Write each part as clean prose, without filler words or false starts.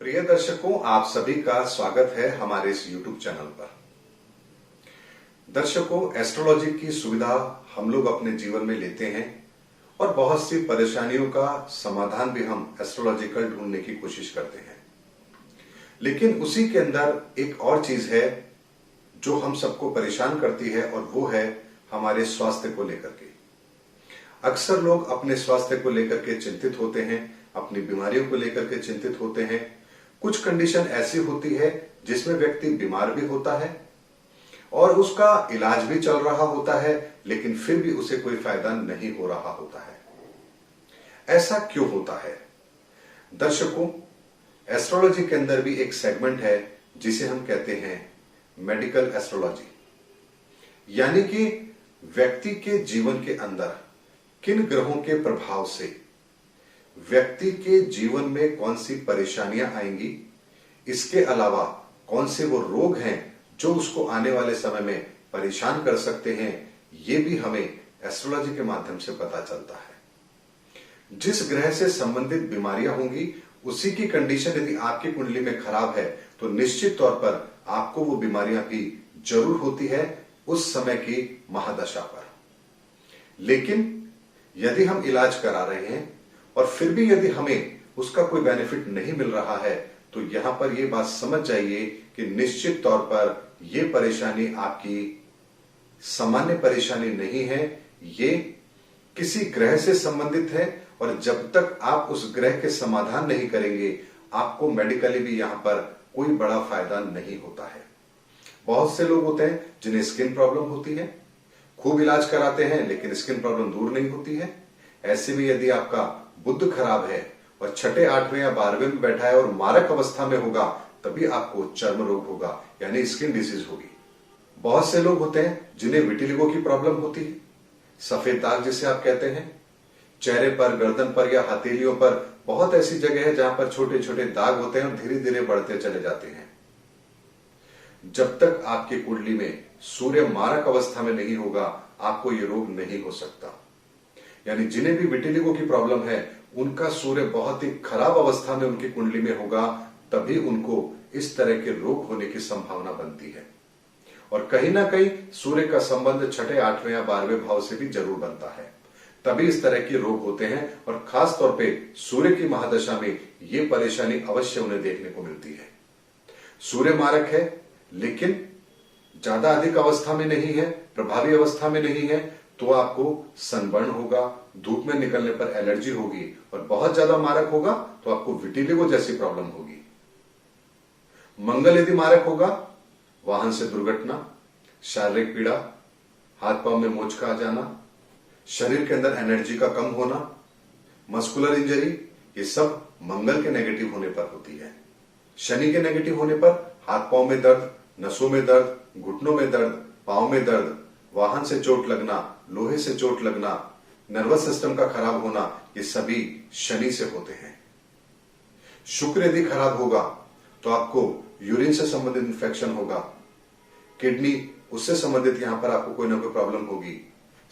प्रिय दर्शकों, आप सभी का स्वागत है हमारे इस YouTube चैनल पर। दर्शकों, एस्ट्रोलॉजी की सुविधा हम लोग अपने जीवन में लेते हैं और बहुत सी परेशानियों का समाधान भी हम एस्ट्रोलॉजिकल ढूंढने की कोशिश करते हैं। लेकिन उसी के अंदर एक और चीज है जो हम सबको परेशान करती है और वो है हमारे स्वास्थ्य को लेकर के। अक्सर लोग अपने स्वास्थ्य को लेकर के चिंतित होते हैं, अपनी बीमारियों को लेकर के चिंतित होते हैं। कुछ कंडीशन ऐसी होती है जिसमें व्यक्ति बीमार भी होता है और उसका इलाज भी चल रहा होता है, लेकिन फिर भी उसे कोई फायदा नहीं हो रहा होता है। ऐसा क्यों होता है? दर्शकों, एस्ट्रोलॉजी के अंदर भी एक सेगमेंट है जिसे हम कहते हैं मेडिकल एस्ट्रोलॉजी, यानी कि व्यक्ति के जीवन के अंदर किन ग्रहों के प्रभाव से व्यक्ति के जीवन में कौन सी परेशानियां आएंगी, इसके अलावा कौन से वो रोग हैं जो उसको आने वाले समय में परेशान कर सकते हैं, ये भी हमें एस्ट्रोलॉजी के माध्यम से पता चलता है। जिस ग्रह से संबंधित बीमारियां होंगी उसी की कंडीशन यदि आपकी कुंडली में खराब है तो निश्चित तौर पर आपको वो बीमारियां भी जरूर होती है उस समय की महादशा पर। लेकिन यदि हम इलाज करा रहे हैं और फिर भी यदि हमें उसका कोई बेनिफिट नहीं मिल रहा है तो यहां पर यह बात समझ जाइए कि निश्चित तौर पर यह परेशानी आपकी सामान्य परेशानी नहीं है, ये किसी ग्रह से संबंधित है और जब तक आप उस ग्रह के समाधान नहीं करेंगे आपको मेडिकली भी यहां पर कोई बड़ा फायदा नहीं होता है। बहुत से लोग होते हैं जिन्हें स्किन प्रॉब्लम होती है, खूब इलाज कराते हैं लेकिन स्किन प्रॉब्लम दूर नहीं होती है। ऐसे में यदि आपका बुध खराब है और छठे, आठवें या 12वें में बैठा है और मारक अवस्था में होगा तभी आपको चर्म रोग होगा, यानी स्किन डिसीज होगी। बहुत से लोग होते हैं जिन्हें विटिलिगो की प्रॉब्लम होती है, सफेद दाग जिसे आप कहते हैं, चेहरे पर, गर्दन पर या हथेलियों पर बहुत ऐसी जगह है जहां पर छोटे छोटे दाग होते हैं और धीरे धीरे बढ़ते चले जाते हैं। जब तक आपकी कुंडली में सूर्य मारक अवस्था में नहीं होगा आपको ये रोग नहीं हो सकता। यानी जिन्हें भी विटिलिगो की प्रॉब्लम है उनका सूर्य बहुत ही खराब अवस्था में उनकी कुंडली में होगा, तभी उनको इस तरह के रोग होने की संभावना बनती है। और कहीं ना कहीं सूर्य का संबंध छठे, आठवें या 12वें भाव से भी जरूर बनता है, तभी इस तरह के रोग होते हैं। और खास तौर पे सूर्य की महादशा में ये परेशानी अवश्य उन्हें देखने को मिलती है। सूर्य मारक है लेकिन ज्यादा अधिक अवस्था में नहीं है, प्रभावी अवस्था में नहीं है, तो आपको सनबर्न होगा, धूप में निकलने पर एलर्जी होगी, और बहुत ज्यादा मारक होगा तो आपको विटिलिगो जैसी प्रॉब्लम होगी। मंगल यदि मारक होगा, वाहन से दुर्घटना, शारीरिक पीड़ा, हाथ पांव में मोच का आ जाना, शरीर के अंदर एनर्जी का कम होना, मस्कुलर इंजरी, ये सब मंगल के नेगेटिव होने पर होती है। शनि के नेगेटिव होने पर हाथ पांव में दर्द, नसों में दर्द, घुटनों में दर्द, पांव में दर्द, वाहन से चोट लगना, लोहे से चोट लगना, नर्वस सिस्टम का खराब होना, ये सभी शनि से होते हैं। शुक्र यदि खराब होगा तो आपको यूरिन से संबंधित इंफेक्शन होगा, किडनी उससे संबंधित यहां पर आपको कोई ना कोई प्रॉब्लम होगी,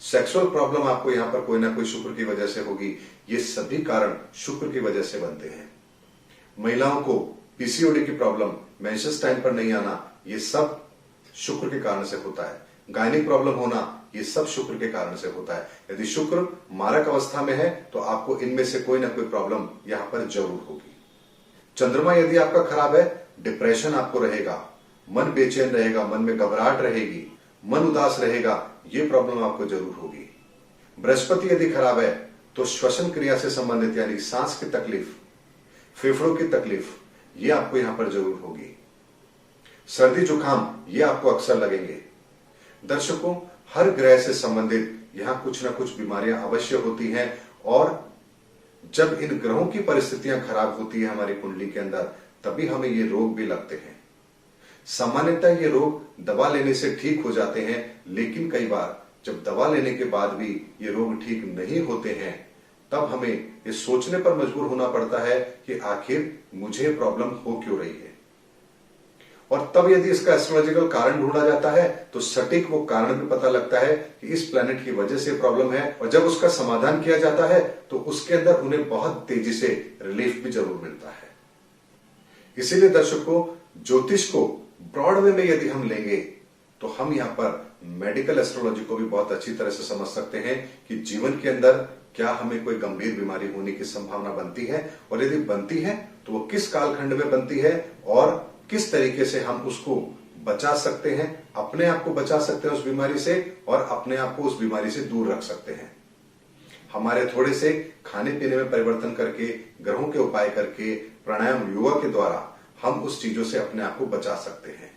सेक्सुअल प्रॉब्लम आपको यहां पर कोई ना कोई शुक्र की वजह से होगी। ये सभी कारण शुक्र की वजह से बनते हैं। महिलाओं को पीसीओडी की प्रॉब्लम, मेंसेस टाइम पर नहीं आना, ये सब शुक्र के कारण से होता है। गायनिक प्रॉब्लम होना, ये सब शुक्र के कारण से होता है। यदि शुक्र मारक अवस्था में है तो आपको इनमें से कोई ना कोई प्रॉब्लम यहां पर जरूर होगी। चंद्रमा यदि आपका खराब है, डिप्रेशन आपको रहेगा, मन बेचैन रहेगा, मन में घबराहट रहेगी, मन उदास रहेगा, ये प्रॉब्लम आपको जरूर होगी। बृहस्पति यदि खराब है तो श्वसन क्रिया से संबंधित यानी सांस की तकलीफ, फेफड़ों की तकलीफ, ये आपको यहां पर जरूर होगी। सर्दी जुकाम ये आपको अक्सर लगेंगे। दर्शकों, हर ग्रह से संबंधित यहां कुछ ना कुछ बीमारियां अवश्य होती हैं और जब इन ग्रहों की परिस्थितियां खराब होती है हमारी कुंडली के अंदर तभी हमें ये रोग भी लगते हैं। सामान्यतः ये रोग दवा लेने से ठीक हो जाते हैं, लेकिन कई बार जब दवा लेने के बाद भी ये रोग ठीक नहीं होते हैं तब हमें ये सोचने पर मजबूर होना पड़ता है कि आखिर मुझे प्रॉब्लम हो क्यों रही है। और तब यदि इसका एस्ट्रोलॉजिकल कारण ढूंढा जाता है तो सटीक वो कारण भी पता लगता है कि इस प्लैनेट की वजह से प्रॉब्लम है, और जब उसका समाधान किया जाता है तो उसके अंदर उन्हें बहुत तेजी से रिलीफ भी जरूर मिलता है। इसीलिए दर्शकों, ज्योतिष को ब्रॉड वे में यदि हम लेंगे तो हम यहाँ पर मेडिकल एस्ट्रोलॉजी को भी बहुत अच्छी तरह से समझ सकते हैं कि जीवन के अंदर क्या हमें कोई गंभीर बीमारी होने की संभावना बनती है, और यदि बनती है तो वो किस कालखंड में बनती है और किस तरीके से हम उसको बचा सकते हैं, अपने आप को बचा सकते हैं उस बीमारी से, और अपने आप को उस बीमारी से दूर रख सकते हैं। हमारे थोड़े से खाने पीने में परिवर्तन करके, ग्रहों के उपाय करके, प्राणायाम योगा के द्वारा हम उस चीजों से अपने आप को बचा सकते हैं।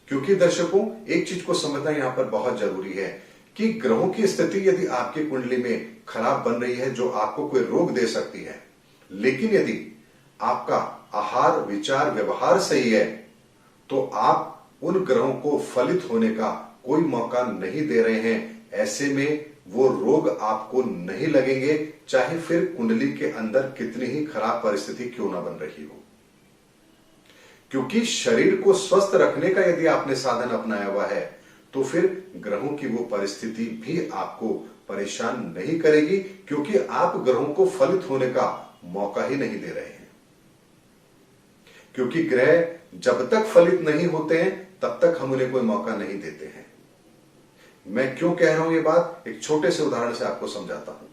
क्योंकि दर्शकों, एक चीज को समझना यहां पर बहुत जरूरी है कि ग्रहों की स्थिति यदि आपकी कुंडली में खराब बन रही है, जो आपको कोई रोग दे सकती है, लेकिन यदि आपका आहार, विचार, व्यवहार सही है, तो आप उन ग्रहों को फलित होने का कोई मौका नहीं दे रहे हैं। ऐसे में वो रोग आपको नहीं लगेंगे, चाहे फिर कुंडली के अंदर कितनी ही खराब परिस्थिति क्यों ना बन रही हो। क्योंकि शरीर को स्वस्थ रखने का यदि आपने साधन अपनाया हुआ है, तो फिर ग्रहों की वो परिस्थिति भी आपको परेशान नहीं करेगी, क्योंकि आप ग्रहों को फलित होने का मौका ही नहीं दे रहे हैं। क्योंकि ग्रह जब तक फलित नहीं होते हैं तब तक हम उन्हें कोई मौका नहीं देते हैं। मैं क्यों कह रहा हूं ये बात, एक छोटे से उदाहरण से आपको समझाता हूं।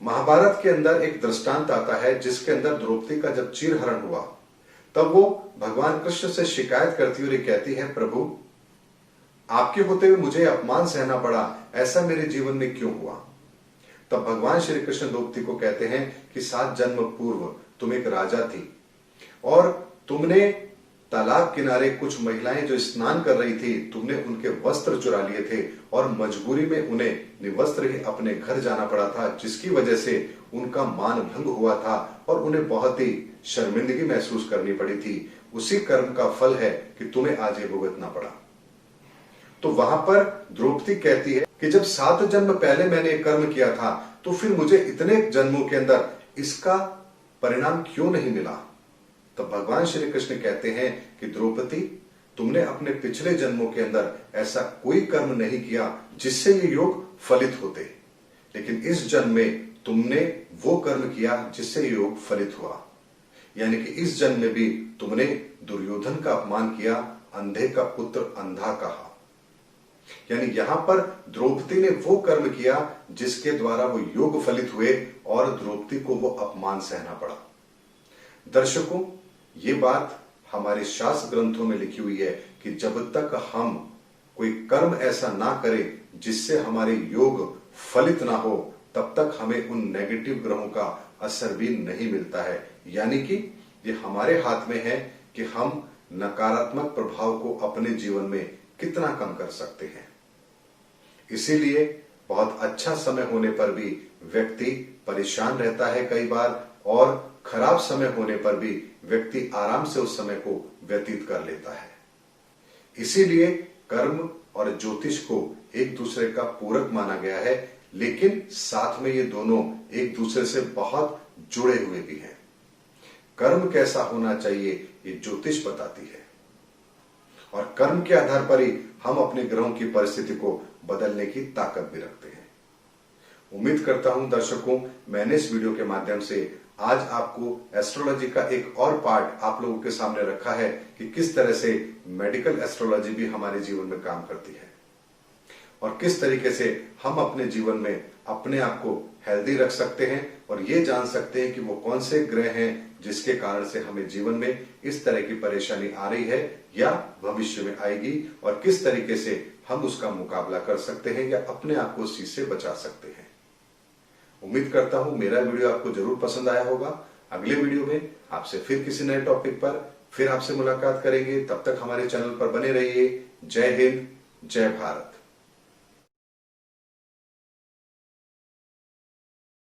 महाभारत के अंदर एक दृष्टांत आता है जिसके अंदर द्रौपदी का जब चीरहरण हुआ, तब वो भगवान कृष्ण से शिकायत करती हुई कहती है, प्रभु आपके होते हुए मुझे अपमान सहना पड़ा, ऐसा मेरे जीवन में क्यों हुआ। तब भगवान श्री कृष्ण द्रौपदी को कहते हैं कि 7 जन्म पूर्व तुम एक राजा थी और तुमने तालाब किनारे कुछ महिलाएं जो स्नान कर रही थी, तुमने उनके वस्त्र चुरा लिए थे और मजबूरी में उन्हें निवस्त्र ही अपने घर जाना पड़ा था, जिसकी वजह से उनका मान भंग हुआ था और उन्हें बहुत ही शर्मिंदगी महसूस करनी पड़ी थी। उसी कर्म का फल है कि तुम्हें आज ये भुगतना पड़ा। तो वहां पर द्रौपदी कहती है कि जब 7 जन्म पहले मैंने एक कर्म किया था, तो फिर मुझे इतने जन्मों के अंदर इसका परिणाम क्यों नहीं मिला। तब भगवान श्री कृष्ण कहते हैं कि द्रौपदी, तुमने अपने पिछले जन्मों के अंदर ऐसा कोई कर्म नहीं किया जिससे ये योग फलित होते, लेकिन इस जन्म में तुमने वो कर्म किया जिससे योग फलित हुआ। यानी कि इस जन्म में भी तुमने दुर्योधन का अपमान किया, अंधे का पुत्र अंधा कहा। यानी यहां पर द्रौपदी ने वो कर्म किया जिसके द्वारा वो योग फलित हुए और द्रौपदी को वो अपमान सहना पड़ा। दर्शकों, ये बात हमारे शास्त्र ग्रंथों में लिखी हुई है कि जब तक हम कोई कर्म ऐसा ना करें जिससे हमारे योग फलित ना हो, तब तक हमें उन नेगेटिव ग्रहों का असर भी नहीं मिलता है। यानी कि ये हमारे हाथ में है कि हम नकारात्मक प्रभाव को अपने जीवन में कितना कम कर सकते हैं। इसीलिए बहुत अच्छा समय होने पर भी व्यक्ति परेशान रहता है कई बार, और खराब समय होने पर भी व्यक्ति आराम से उस समय को व्यतीत कर लेता है। इसीलिए कर्म और ज्योतिष को एक दूसरे का पूरक माना गया है, लेकिन साथ में ये दोनों एक दूसरे से बहुत जुड़े हुए भी हैं। कर्म कैसा होना चाहिए ये ज्योतिष बताती है, और कर्म के आधार पर ही हम अपने ग्रहों की परिस्थिति को बदलने की ताकत भी रखते हैं। उम्मीद करता हूं दर्शकों, मैंने इस वीडियो के माध्यम से आज आपको एस्ट्रोलॉजी का एक और पार्ट आप लोगों के सामने रखा है कि किस तरह से मेडिकल एस्ट्रोलॉजी भी हमारे जीवन में काम करती है और किस तरीके से हम अपने जीवन में अपने आप को हेल्दी रख सकते हैं और ये जान सकते हैं कि वो कौन से ग्रह हैं जिसके कारण से हमें जीवन में इस तरह की परेशानी आ रही है या भविष्य में आएगी, और किस तरीके से हम उसका मुकाबला कर सकते हैं या अपने आप को उस चीज से बचा सकते हैं। उम्मीद करता हूं मेरा वीडियो आपको जरूर पसंद आया होगा। अगले वीडियो में आपसे फिर किसी नए टॉपिक पर फिर आपसे मुलाकात करेंगे। तब तक हमारे चैनल पर बने रहिए। जय हिंद, जय भारत।